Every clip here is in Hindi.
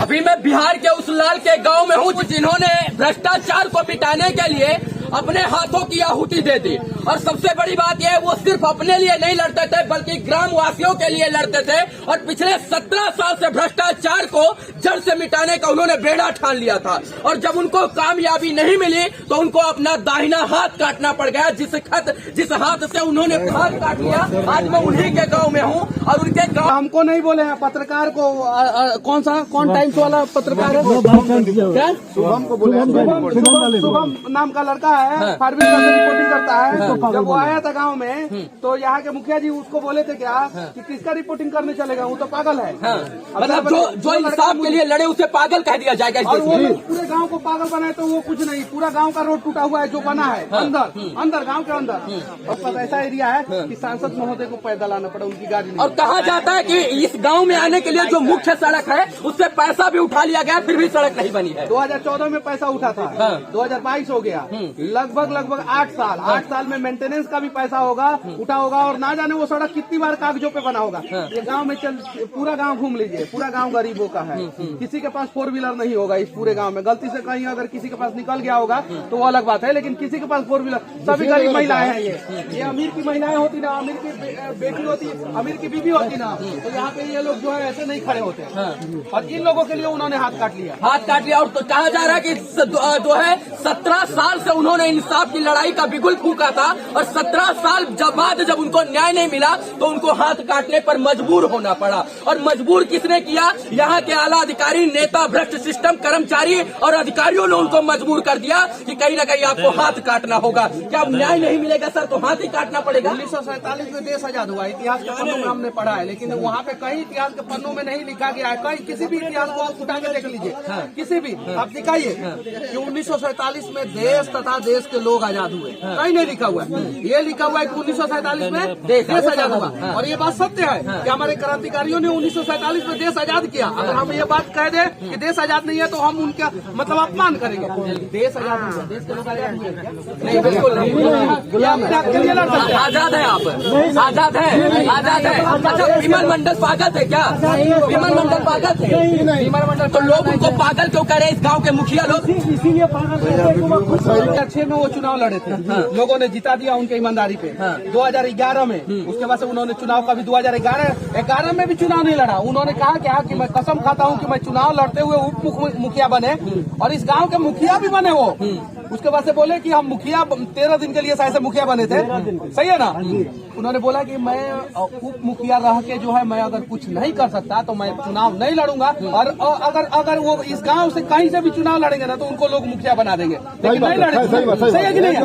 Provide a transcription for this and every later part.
अभी मैं बिहार के उस लाल के गांव में हूं जिन्होंने भ्रष्टाचार को मिटाने के लिए अपने हाथों की आहुति दे दी। और सबसे बड़ी बात यह है, वो सिर्फ अपने लिए नहीं लड़ते थे बल्कि ग्राम वासियों के लिए लड़ते थे। और पिछले 17 साल से भ्रष्टाचार को जड़ से मिटाने का उन्होंने बेड़ा ठान लिया था। और जब उनको कामयाबी नहीं मिली तो उनको अपना दाहिना हाथ काटना पड़ गया। जिस हाथ से उन्होंने हाथ काट लिया, आज मैं उन्हीं के गाँव में हूँ। और उनके गाँव हमको नहीं बोले हैं, पत्रकार को कौन टाइम्स वाला पत्रकार है क्या? शुभम को बोले हैं। शुभम नाम का लड़का है, फार्मिंग से रिपोर्टिंग करता है। जब वो आया था गांव में तो यहाँ के मुखिया जी उसको बोले थे क्या कि किसका रिपोर्टिंग करने चलेगा, वो तो पागल है। मतलब जो इंसाफ के लिए लड़े उसे पागल कह दिया जाएगा। और वो पूरे गांव को पागल बनाए तो वो कुछ नहीं, पूरा गांव का रोड टूटा हुआ है जो बना है अंदर गांव के अंदर। और ऐसा एरिया है कि सांसद महोदय को पैदल आना पड़ा, उनकी गाड़ी नहीं। और कहा जाता है कि इस गांव में आने के लिए जो मुख्य सड़क है उससे पैसा भी उठा लिया गया, फिर भी सड़क नहीं बनी है। 2014 में पैसा उठा था, 2022 हो गया, लगभग 8 साल में मेंटेनेंस का भी पैसा उठा होगा। और ना जाने वो सड़क कितनी बार कागजों पे बना होगा। ये गांव में पूरा गांव घूम लीजिए, पूरा गांव गरीबों का है। किसी के पास 4 व्हीलर नहीं होगा इस पूरे गांव में। गलती से कहीं अगर किसी के पास निकल गया होगा तो वो अलग बात है, लेकिन किसी के पास 4 व्हीलर, सभी गरीब महिलाएं हैं। ये अमीर की महिलाएं होती ना, अमीर की बेटी होती, अमीर की बीबी होती ना, तो यहाँ पे ये लोग जो है ऐसे नहीं खड़े होते। और इन लोगों के लिए उन्होंने हाथ काट लिया। और तो कहा जा रहा है कि जो है 17 साल से उन्होंने इंसाफ की लड़ाई का बिगुल फूंका था। और 17 साल बाद जब उनको न्याय नहीं मिला तो उनको हाथ काटने पर मजबूर होना पड़ा। और मजबूर किसने किया? यहाँ के आला अधिकारी, नेता, भ्रष्ट सिस्टम, कर्मचारी और अधिकारियों ने उनको मजबूर कर दिया कि कहीं न कहीं आपको हाथ काटना होगा। क्या न्याय नहीं मिलेगा सर तो हाथ ही काटना पड़ेगा। 1947 में देश आजाद हुआ, इतिहास के पन्नों में हमने पढ़ा है, लेकिन वहाँ पे कहीं इतिहास के पन्नों में नहीं लिखा गया है। कहीं किसी भी इतिहास को आप उठा के देख लीजिए, किसी भी आप दिखाइए कि 1947 में देश तथा देश के लोग आजाद हुए, कहीं नहीं लिखा हुआ है। ये लिखा हुआ है कि 1947 में देश आजाद हुआ। और ये बात सत्य है कि हमारे क्रांतिकारियों ने 1947 में देश आजाद किया। अगर हम ये बात कह दे कि देश आजाद नहीं है तो हम उनका मतलब अपमान करेंगे। देश आजाद हुआ, देश के लोग आजाद हुए नहीं, बिल्कुल नहीं। आजाद है, आप आजाद है, आजाद है। अच्छा, विमल मंडल पागल थे क्या? विमल मंडल पागल थे? विमल मंडल तो लोग उनको पागल क्यों कह रहे हैं? इस गांव के मुखिया लोग इसीलिए पागल। 2006 में वो चुनाव लड़े थे, लोगों ने जिता दिया उनके ईमानदारी पे। 2011 में उसके बाद से उन्होंने चुनाव का भी 2011 में भी चुनाव नहीं लड़ा। उन्होंने कहा कि मैं कसम खाता हूं कि मैं चुनाव लड़ते हुए उप मुखिया बने और इस गांव के मुखिया भी बने। वो उसके बाद से बोले कि हम मुखिया 13 दिन के लिए शायद से मुखिया बने थे, सही है ना। उन्होंने बोला कि मैं उप मुखिया रह के जो है मैं अगर कुछ नहीं कर सकता तो मैं चुनाव नहीं लड़ूंगा। और अगर वो इस गांव से कहीं से भी चुनाव लड़ेंगे ना तो उनको लोग मुखिया बना देंगे, लेकिन नहीं लड़ेंगे। सही है कि नहीं?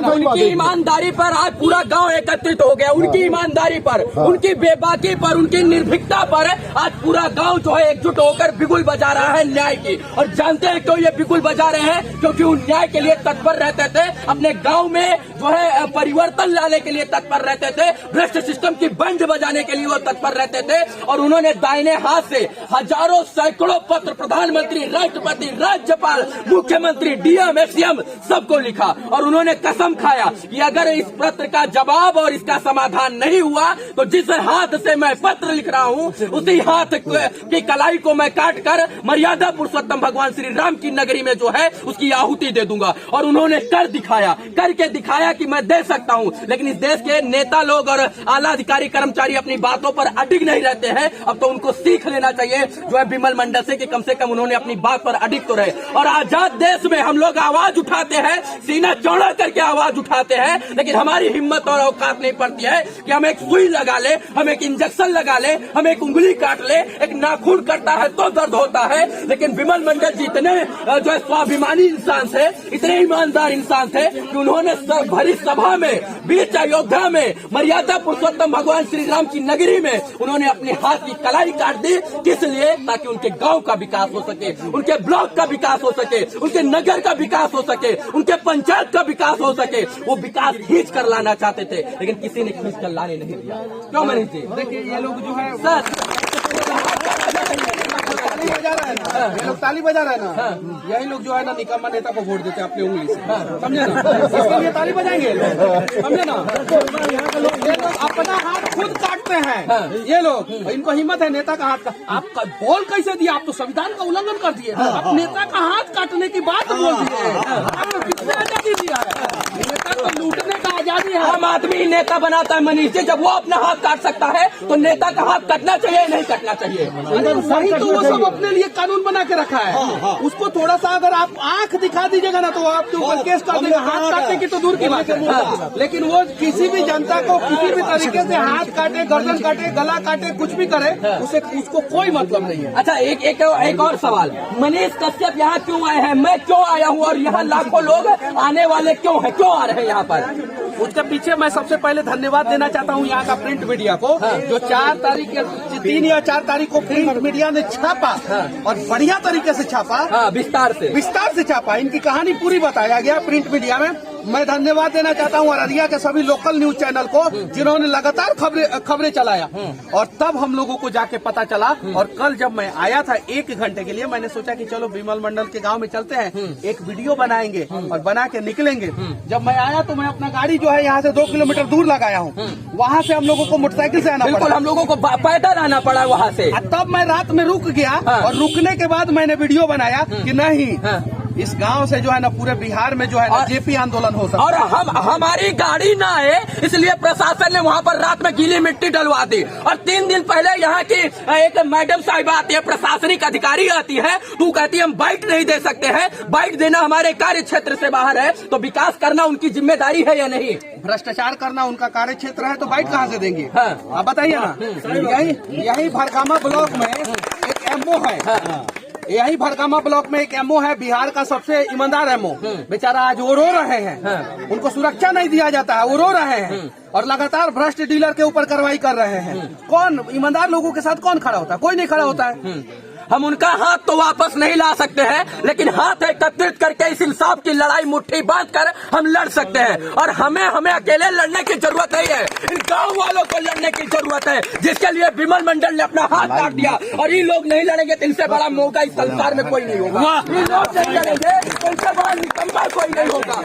उनकी ईमानदारी पर आज पूरा गांव एकत्रित हो गया। उनकी ईमानदारी पर, उनकी बेबाकी पर, उनकी निर्भीकता पर आज पूरा गांव जो है एकजुट होकर बिगुल बजा रहा है न्याय की। और जानते हैं क्यों ये बिगुल बजा रहे हैं? क्योंकि वो न्याय के लिए तत्पर रहते थे, अपने गांव में जो है परिवर्तन लाने के लिए तत्पर रहते थे, भ्रष्ट सिस्टम की बंड बजाने के लिए वो तत्पर रहते थे। और उन्होंने दाहिने हाथ से हजारों सैकड़ों पत्र प्रधानमंत्री, राष्ट्रपति, राज्यपाल, मुख्यमंत्री, डीएम, एसडीएम सबको लिखा। और उन्होंने कसम खाया कि अगर इस पत्र का जवाब और इसका समाधान नहीं हुआ तो जिस हाथ से मैं पत्र लिख रहा हूं उसी हाथ की कलाई को मैं काट कर मर्यादा पुरुषोत्तम भगवान श्री राम की नगरी में जो है उसकी आहुति दे दूंगा। और उन्होंने करके दिखाया कि मैं दे सकता हूं। लेकिन इस देश के नेता लोग और आला अधिकारी, कर्मचारी अपनी बातों पर अडिग नहीं रहते हैं। अब तो उनको सीख लेना चाहिए जो है विमल मंडल से कि कम से कम उन्होंने अपनी बात पर अडिग तो रहे। और आजाद देश में हम लोग आवाज उठाते हैं, सीना चौड़ा करके आवाज उठाते हैं, लेकिन हमारी हिम्मत और औकात नहीं पड़ती है कि हम एक सुई लगा ले, हम एक इंजेक्शन लगा ले, हम एक उंगली काट ले, एक नाखून कटता है तो दर्द होता है। लेकिन विमल मंडल जी इतने जो है स्वाभिमानी इंसान थे, इतने ईमानदार इंसान थे कि उन्होंने भरी सभा में, बीच अयोध्या में, मर्यादा पुरुषोत्तम भगवान श्री राम की नगरी में उन्होंने अपने हाथ की कलाई काट दी। किस लिए? ताकि उनके गांव का विकास हो सके, उनके ब्लॉक का विकास हो सके, उनके नगर का विकास हो सके, उनके पंचायत का विकास हो सके। वो विकास खींच कर लाना चाहते थे, लेकिन किसी ने खींच कर लाने नहीं दिया। क्यों मनीष जी? देखिए ये लोग जो है सर ताली बजा रहे हैं ना, यही लोग जो है ना निकम्मा नेता को वोट देते हैं अपनी उंगली से, समझे ना? इसके लिए ताली बजाएंगे, समझे ना? ये लोग अपना हाथ खुद काटते हैं। ये लोग, इनको हिम्मत है नेता का हाथ का, आप बोल कैसे दिया? आप तो संविधान का उल्लंघन कर दिए। आप नेता का हाथ काटने की बात बोल दिए। आपने किसने आजादी दिया है? नेता को लूटने का आजादी है। आम आदमी नेता बनाता है मनीष जी, जब वो अपना हाथ काट सकता है तो नेता का हाथ कटना चाहिए नहीं कटना चाहिए? अरे वही तो वो सब अपने लिए कानून बना के रखा है। उसको थोड़ा सा अगर आप आंख दिखा दीजिएगा ना तो वो आपके ऊपर केस कर देगा। हाथ काटने की तो दूर की बात है, लेकिन वो किसी भी जनता को किसी भी तरीके से हाथ काटे, गर्दन काटे, गला काटे, कुछ भी करे, उसे उसको कोई मतलब नहीं है। अच्छा, एक और सवाल, मनीष कश्यप यहाँ क्यों आए हैं? मैं क्यों आया हूँ और यहाँ लाखों लोग आने वाले क्यों हैं? क्यों आ रहे हैं यहाँ पर? उसके पीछे मैं सबसे पहले धन्यवाद देना चाहता हूँ यहाँ का प्रिंट मीडिया को, जो 3 या 4 तारीख को प्रिंट मीडिया ने छापा और बढ़िया तरीके से छापा। विस्तार से छापा। इनकी कहानी पूरी बताया गया प्रिंट मीडिया में। मैं धन्यवाद देना चाहता हूँ अररिया के सभी लोकल न्यूज चैनल को, जिन्होंने लगातार खबरें चलाया और तब हम लोगों को जाके पता चला। और कल जब मैं आया था 1 घंटे के लिए, मैंने सोचा कि चलो विमल मंडल के गांव में चलते हैं, एक वीडियो बनाएंगे और बना के निकलेंगे। जब मैं आया तो मैं अपना गाड़ी जो है यहाँ से 2 किलोमीटर दूर लगाया हूँ। वहाँ से हम लोगों को मोटरसाइकिल से आना पड़ा। बिल्कुल, हम लोगों को पैदल आना पड़ा वहाँ से। तब मैं रात में रुक गया और रुकने के बाद मैंने वीडियो बनाया कि नहीं, इस गांव से जो है ना पूरे बिहार में जो है ना जेपी आंदोलन हो सकता है। और हमारी गाड़ी ना आए इसलिए प्रशासन ने वहाँ पर रात में गीली मिट्टी डलवा दी। और 3 दिन पहले यहाँ की एक मैडम साहिबा आती है, प्रशासनिक अधिकारी आती है, तो कहती है हम बाइट नहीं दे सकते हैं, बाइट देना हमारे कार्य क्षेत्र से बाहर है। तो विकास करना उनकी जिम्मेदारी है या नहीं? भ्रष्टाचार करना उनका कार्य क्षेत्र है तो बाइट कहाँ से देंगे? आप बताइए ना। यही भड़कामा ब्लॉक में एक एमओ है, यही भड़कामा ब्लॉक में एक एमओ है, बिहार का सबसे ईमानदार एमओ। बेचारा आज वो रो रहे हैं, उनको सुरक्षा नहीं दिया जाता है, वो रो रहे हैं और लगातार भ्रष्ट डीलर के ऊपर कार्रवाई कर रहे हैं। कौन ईमानदार लोगों के साथ कौन खड़ा होता है? कोई नहीं खड़ा होता है। हम उनका हाथ तो वापस नहीं ला सकते हैं, लेकिन हाथ एकत्रित करके इस इंसाफ की लड़ाई मुट्ठी बांध कर हम लड़ सकते हैं। और हमें अकेले लड़ने की जरूरत नहीं है, इन गांव वालों को लड़ने की जरूरत है, जिसके लिए विमल मंडल ने अपना हाथ काट दिया। और ये लोग नहीं लड़ेंगे तो इनसे बड़ा मौका इस संसार में कोई नहीं होगा। ये लोग नहीं लड़ेंगे तो इनसे बड़ा निकम्मा कोई नहीं होगा।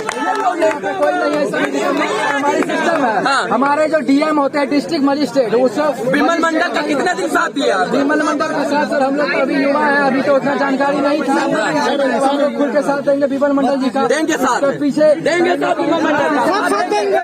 कोई नहीं है, हमारी सिस्टम है। हमारे जो डीएम होते हैं, डिस्ट्रिक्ट मजिस्ट्रेट, वो सब विमल मंडल का कितने दिन साथ दिया? विमल मंडल के साथ सर हम लोग अभी युवा है, अभी तो उतना जानकारी नहीं था। हम लोग खुल के साथ देंगे विमल मंडल जी का, देंगे साथ, पीछे देंगे साथ विमल मंडल।